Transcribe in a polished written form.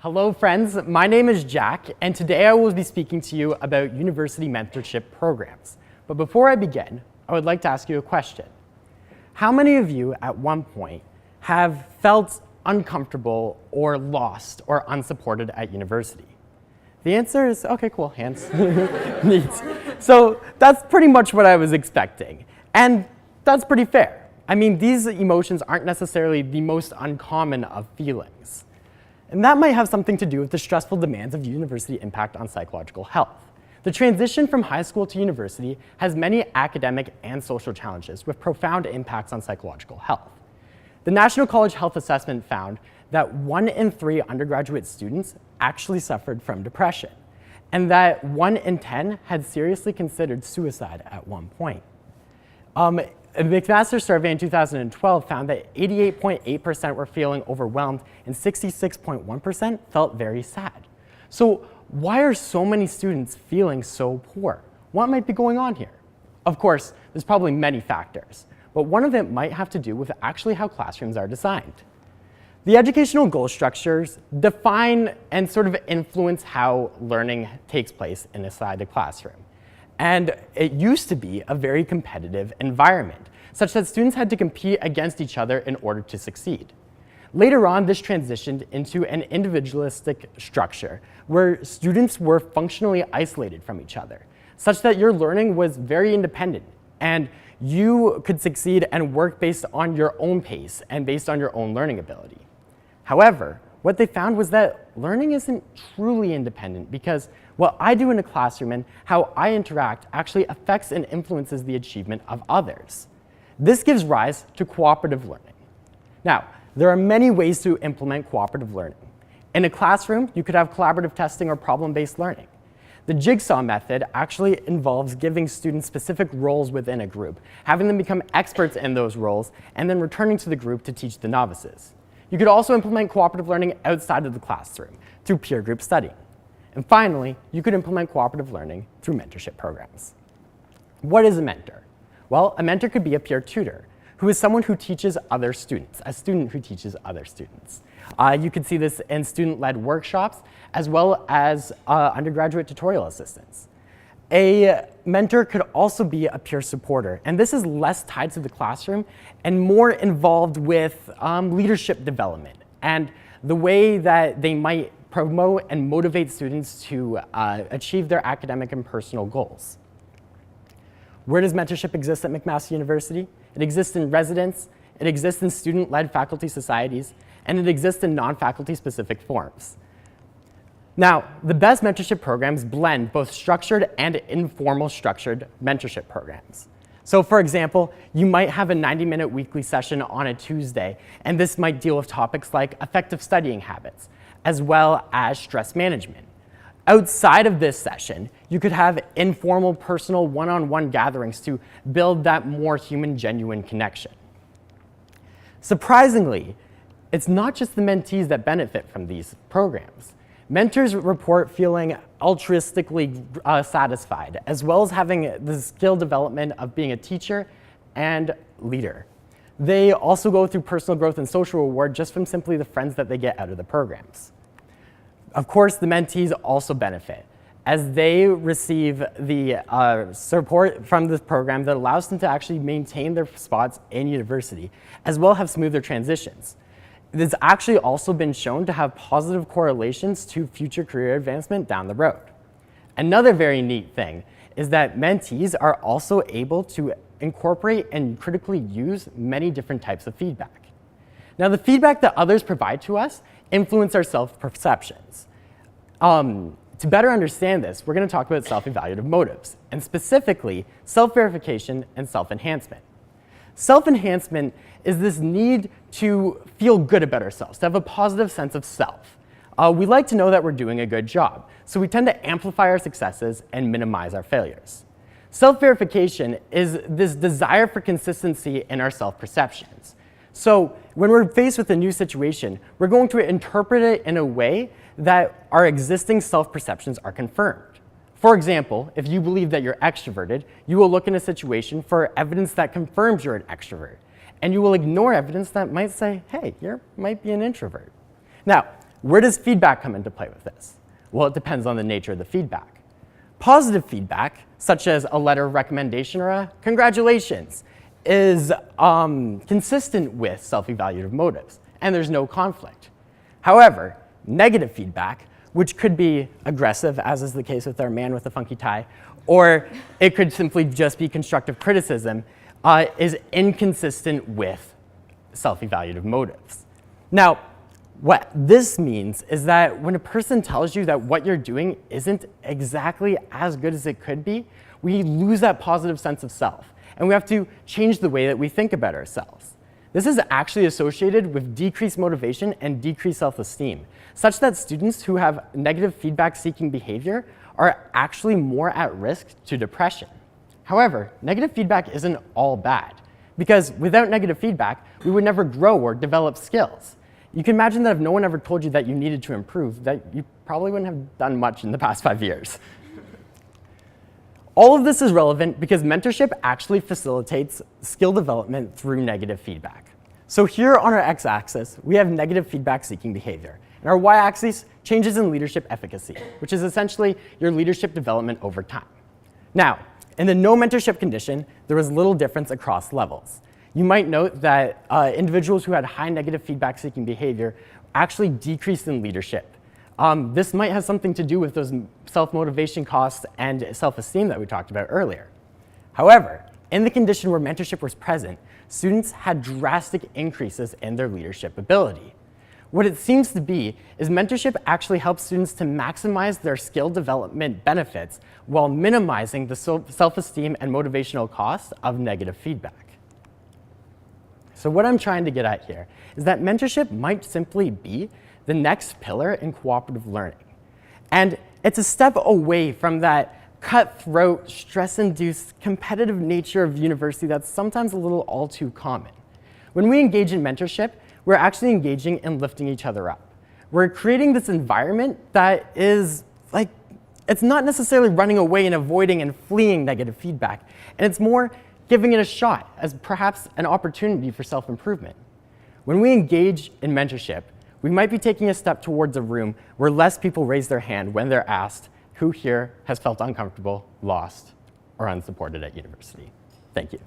Hello friends, my name is Jack, and today I will be speaking to you about university mentorship programs. But before I begin, I would like to ask you a question. How many of you at one point have felt uncomfortable or lost or unsupported at university? The answer is, okay, cool, hands. Neat. So that's pretty much what I was expecting. And that's pretty fair. I mean, these emotions aren't necessarily the most uncommon of feelings. And that might have something to do with the stressful demands of university impact on psychological health. The transition from high school to university has many academic and social challenges with profound impacts on psychological health. The National College Health Assessment found that 1 in 3 undergraduate students actually suffered from depression, and that 1 in 10 had seriously considered suicide at one point. A McMaster survey in 2012 found that 88.8% were feeling overwhelmed and 66.1% felt very sad. So why are so many students feeling so poor? What might be going on here? Of course, there's probably many factors, but one of them might have to do with actually how classrooms are designed. The educational goal structures define and sort of influence how learning takes place inside the classroom. And it used to be a very competitive environment, such that students had to compete against each other in order to succeed. Later on, this transitioned into an individualistic structure where students were functionally isolated from each other, such that your learning was very independent and you could succeed and work based on your own pace and based on your own learning ability. However, what they found was that learning isn't truly independent because what I do in a classroom and how I interact actually affects and influences the achievement of others. This gives rise to cooperative learning. Now, there are many ways to implement cooperative learning. In a classroom, you could have collaborative testing or problem-based learning. The jigsaw method actually involves giving students specific roles within a group, having them become experts in those roles, and then returning to the group to teach the novices. You could also implement cooperative learning outside of the classroom through peer group studying. And finally, you could implement cooperative learning through mentorship programs. What is a mentor? Well, a mentor could be a peer tutor, who is someone who teaches other students, a student who teaches other students. You could see this in student-led workshops, as well as undergraduate tutorial assistants. A mentor could also be a peer supporter, and this is less tied to the classroom and more involved with leadership development and the way that they might promote and motivate students to achieve their academic and personal goals. Where does mentorship exist at McMaster University? It exists in residence, it exists in student-led faculty societies, and it exists in non-faculty specific forms. Now, the best mentorship programs blend both structured and informal structured mentorship programs. So for example, you might have a 90-minute weekly session on a Tuesday, and this might deal with topics like effective studying habits, as well as stress management. Outside of this session, you could have informal, personal, one-on-one gatherings to build that more human, genuine connection. Surprisingly, it's not just the mentees that benefit from these programs. Mentors report feeling altruistically satisfied, as well as having the skill development of being a teacher and leader. They also go through personal growth and social reward just from simply the friends that they get out of the programs. Of course, the mentees also benefit, as they receive the support from this program that allows them to actually maintain their spots in university, as well as have smoother transitions. It's actually also been shown to have positive correlations to future career advancement down the road. Another very neat thing is that mentees are also able to incorporate and critically use many different types of feedback. Now, the feedback that others provide to us influence our self-perceptions. To better understand this, we're going to talk about self-evaluative motives, and specifically self-verification and self-enhancement. Self-enhancement is this need to feel good about ourselves, to have a positive sense of self. We like to know that we're doing a good job, so we tend to amplify our successes and minimize our failures. Self-verification is this desire for consistency in our self-perceptions. So when we're faced with a new situation, we're going to interpret it in a way that our existing self-perceptions are confirmed. For example, if you believe that you're extroverted, you will look in a situation for evidence that confirms you're an extrovert. And you will ignore evidence that might say, hey, you might be an introvert. Now, where does feedback come into play with this? Well, it depends on the nature of the feedback. Positive feedback, such as a letter of recommendation or a congratulations, is consistent with self-evaluative motives, and there's no conflict. However, negative feedback, which could be aggressive, as is the case with our man with the funky tie, or it could simply just be constructive criticism, is inconsistent with self-evaluative motives. Now, what this means is that when a person tells you that what you're doing isn't exactly as good as it could be, we lose that positive sense of self, and we have to change the way that we think about ourselves. This is actually associated with decreased motivation and decreased self-esteem, such that students who have negative feedback-seeking behavior are actually more at risk to depression. However, negative feedback isn't all bad, because without negative feedback, we would never grow or develop skills. You can imagine that if no one ever told you that you needed to improve, that you probably wouldn't have done much in the past 5 years. All of this is relevant because mentorship actually facilitates skill development through negative feedback. So here on our x-axis, we have negative feedback-seeking behavior. And our y-axis, changes in leadership efficacy, which is essentially your leadership development over time. Now, in the no mentorship condition, there was little difference across levels. You might note that individuals who had high negative feedback-seeking behavior actually decreased in leadership. This might have something to do with those self-motivation costs and self-esteem that we talked about earlier. However, in the condition where mentorship was present, students had drastic increases in their leadership ability. What it seems to be is mentorship actually helps students to maximize their skill development benefits while minimizing the self-esteem and motivational costs of negative feedback. So what I'm trying to get at here is that mentorship might simply be the next pillar in cooperative learning. And it's a step away from that cutthroat, stress-induced, competitive nature of university that's sometimes a little all too common. When we engage in mentorship, we're actually engaging in lifting each other up. We're creating this environment that is like, it's not necessarily running away and avoiding and fleeing negative feedback, and it's more giving it a shot as perhaps an opportunity for self-improvement. When we engage in mentorship, we might be taking a step towards a room where less people raise their hand when they're asked who here has felt uncomfortable, lost, or unsupported at university. Thank you.